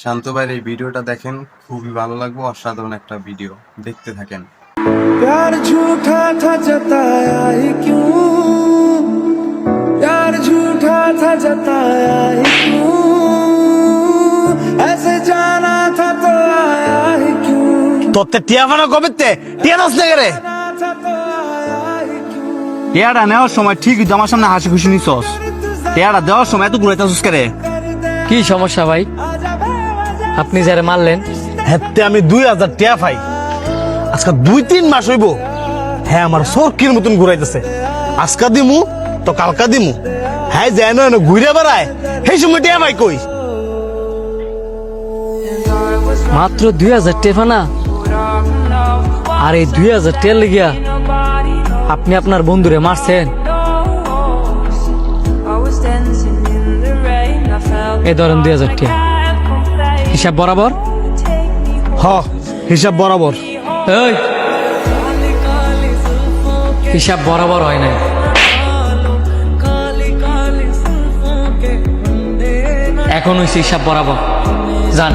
শান্ত ভাইয়ের এই ভিডিওটা দেখেন, খুবই ভালো লাগবে, অসাধারণ একটা ভিডিও, দেখতে থাকেন। प्यार झूठा था जताया ही क्यों, प्यार झूठा था जताया ही क्यों, ऐसे जाना था तो आया ही क्यों, তোতে টিয়া ফানা কবে তে টিয়া নাচ না করে जाना था तो आया ही क्यों, টিয়াটা নেওয়ার সময় ঠিকই তো আমার সামনে হাসি খুশি নিছস, টিয়াটা দেওয়ার সময় এত ঘুরাইতেছস করে। কি সমস্যা ভাই? আপনি যারা মারলেন হেতে আমি 2000 টিয়া পাই, আজকে 2-3 মাস হইব। হ্যাঁ আমার সরকির মতন ঘুরাইতেছে, আজকা দিমু তো কালকা দিমু। হ্যাঁ যেন ঘুরে বেড়ায়, সেই সময় টিয়া ভাই কই? মাত্র 2000 টেফানা, আর এই 2000 টেল লিগিয়া আপনি আপনার বন্ধুরে মারছেন। এই ধরেন 2000 টিয়া, হিসাব বরাবর। হ হিসাব বরাবর। এই হিসাব বরাবর হয় নাই। এখন হইছে হিসাব বরাবর। যান।